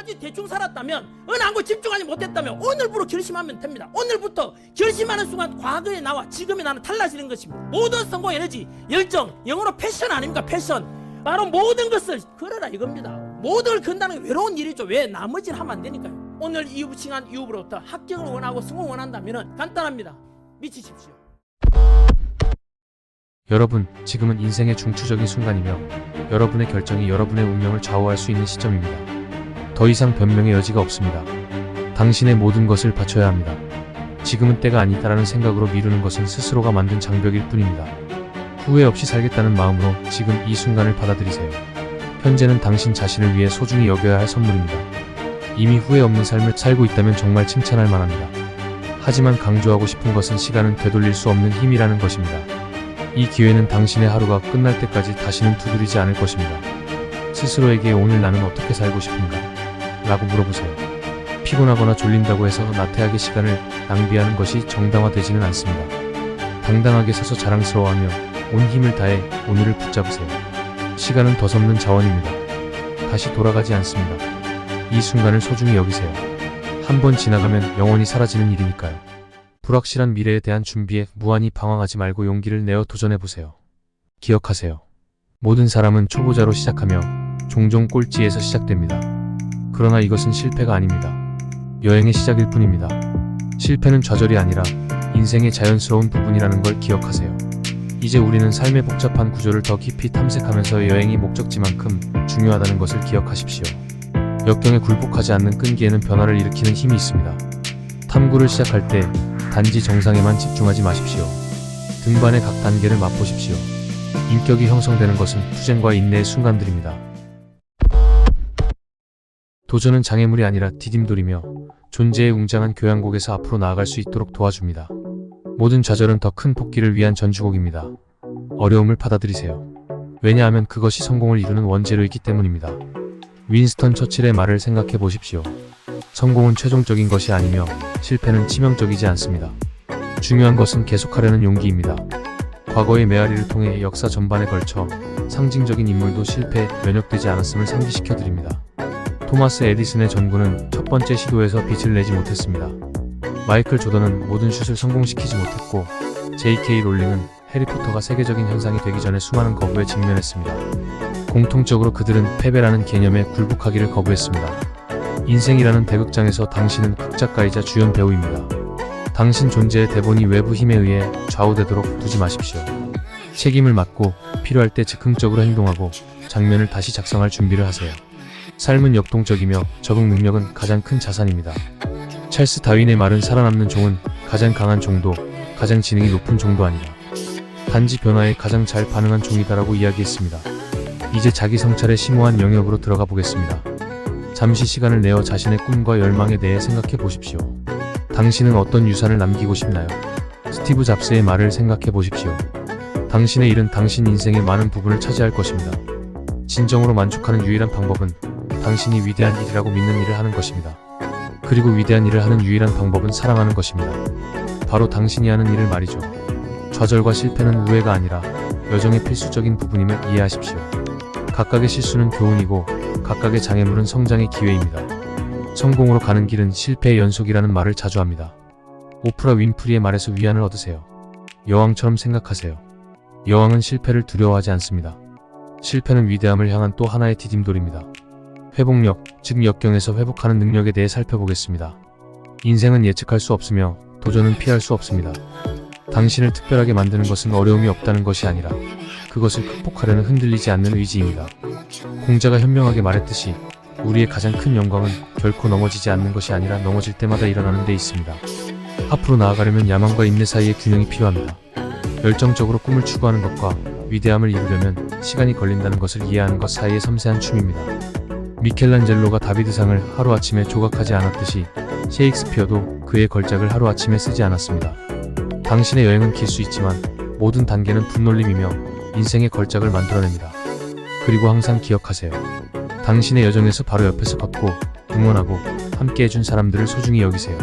아주 대충 살았다면, 어느 한 곳 집중하지 못했다면 오늘부로 결심하면 됩니다. 오늘부터 결심하는 순간 과거의 나와 지금의 나는 달라지는 것입니다. 모든 성공 에너지, 열정, 영어로 패션 아닙니까? 패션. 바로 모든 것을 걸어라 이겁니다. 모든 걸 건다는 게 외로운 일이죠. 왜? 나머지는 하면 안 되니까요. 오늘 이후부칭한 이후부터 합격을 원하고 성공을 원한다면 간단합니다. 미치십시오. 여러분, 지금은 인생의 중추적인 순간이며 여러분의 결정이 여러분의 운명을 좌우할 수 있는 시점입니다. 더 이상 변명의 여지가 없습니다. 당신의 모든 것을 바쳐야 합니다. 지금은 때가 아니다라는 생각으로 미루는 것은 스스로가 만든 장벽일 뿐입니다. 후회 없이 살겠다는 마음으로 지금 이 순간을 받아들이세요. 현재는 당신 자신을 위해 소중히 여겨야 할 선물입니다. 이미 후회 없는 삶을 살고 있다면 정말 칭찬할 만합니다. 하지만 강조하고 싶은 것은 시간은 되돌릴 수 없는 힘이라는 것입니다. 이 기회는 당신의 하루가 끝날 때까지 다시는 두드리지 않을 것입니다. 스스로에게 오늘 나는 어떻게 살고 싶은가? 라고 물어보세요. 피곤하거나 졸린다고 해서 나태하게 시간을 낭비하는 것이 정당화되지는 않습니다. 당당하게 서서 자랑스러워하며 온 힘을 다해 오늘을 붙잡으세요. 시간은 덧없는 자원입니다. 다시 돌아가지 않습니다. 이 순간을 소중히 여기세요. 한번 지나가면 영원히 사라지는 일이니까요. 불확실한 미래에 대한 준비에 무한히 방황하지 말고 용기를 내어 도전해보세요. 기억하세요. 모든 사람은 초보자로 시작하며 종종 꼴찌에서 시작됩니다. 그러나 이것은 실패가 아닙니다. 여행의 시작일 뿐입니다. 실패는 좌절이 아니라 인생의 자연스러운 부분이라는 걸 기억하세요. 이제 우리는 삶의 복잡한 구조를 더 깊이 탐색하면서 여행이 목적지만큼 중요하다는 것을 기억하십시오. 역경에 굴복하지 않는 끈기에는 변화를 일으키는 힘이 있습니다. 탐구를 시작할 때 단지 정상에만 집중하지 마십시오. 등반의 각 단계를 맛보십시오. 인격이 형성되는 것은 투쟁과 인내의 순간들입니다. 도전은 장애물이 아니라 디딤돌이며 존재의 웅장한 교향곡에서 앞으로 나아갈 수 있도록 도와줍니다. 모든 좌절은 더 큰 토끼를 위한 전주곡입니다. 어려움을 받아들이세요. 왜냐하면 그것이 성공을 이루는 원재료이기 때문입니다. 윈스턴 처칠의 말을 생각해 보십시오. 성공은 최종적인 것이 아니며 실패는 치명적이지 않습니다. 중요한 것은 계속하려는 용기입니다. 과거의 메아리를 통해 역사 전반에 걸쳐 상징적인 인물도 실패에 면역되지 않았음을 상기시켜 드립니다. 토마스 에디슨의 전구는 첫 번째 시도에서 빛을 내지 못했습니다. 마이클 조던은 모든 슛을 성공시키지 못했고, J.K. 롤링은 해리포터가 세계적인 현상이 되기 전에 수많은 거부에 직면했습니다. 공통적으로 그들은 패배라는 개념에 굴복하기를 거부했습니다. 인생이라는 대극장에서 당신은 극작가이자 주연 배우입니다. 당신 존재의 대본이 외부 힘에 의해 좌우되도록 두지 마십시오. 책임을 맡고 필요할 때 즉흥적으로 행동하고 장면을 다시 작성할 준비를 하세요. 삶은 역동적이며 적응 능력은 가장 큰 자산입니다. 찰스 다윈의 말은 살아남는 종은 가장 강한 종도, 가장 지능이 높은 종도 아니라 단지 변화에 가장 잘 반응한 종이다라고 이야기했습니다. 이제 자기 성찰의 심오한 영역으로 들어가 보겠습니다. 잠시 시간을 내어 자신의 꿈과 열망에 대해 생각해 보십시오. 당신은 어떤 유산을 남기고 싶나요? 스티브 잡스의 말을 생각해 보십시오. 당신의 일은 당신 인생의 많은 부분을 차지할 것입니다. 진정으로 만족하는 유일한 방법은 당신이 위대한 일이라고 믿는 일을 하는 것입니다. 그리고 위대한 일을 하는 유일한 방법은 사랑하는 것입니다. 바로 당신이 하는 일을 말이죠. 좌절과 실패는 우회가 아니라 여정의 필수적인 부분임을 이해하십시오. 각각의 실수는 교훈이고 각각의 장애물은 성장의 기회입니다. 성공으로 가는 길은 실패의 연속이라는 말을 자주 합니다. 오프라 윈프리의 말에서 위안을 얻으세요. 여왕처럼 생각하세요. 여왕은 실패를 두려워하지 않습니다. 실패는 위대함을 향한 또 하나의 디딤돌입니다. 회복력, 즉 역경에서 회복하는 능력에 대해 살펴보겠습니다. 인생은 예측할 수 없으며 도전은 피할 수 없습니다. 당신을 특별하게 만드는 것은 어려움이 없다는 것이 아니라 그것을 극복하려는 흔들리지 않는 의지입니다. 공자가 현명하게 말했듯이 우리의 가장 큰 영광은 결코 넘어지지 않는 것이 아니라 넘어질 때마다 일어나는 데 있습니다. 앞으로 나아가려면 야망과 인내 사이의 균형이 필요합니다. 열정적으로 꿈을 추구하는 것과 위대함을 이루려면 시간이 걸린다는 것을 이해하는 것 사이의 섬세한 춤입니다. 미켈란젤로가 다비드상을 하루아침에 조각하지 않았듯이 셰익스피어도 그의 걸작을 하루아침에 쓰지 않았습니다. 당신의 여행은 길 수 있지만 모든 단계는 분놀림이며 인생의 걸작을 만들어냅니다. 그리고 항상 기억하세요. 당신의 여정에서 바로 옆에서 걷고 응원하고 함께 해준 사람들을 소중히 여기세요.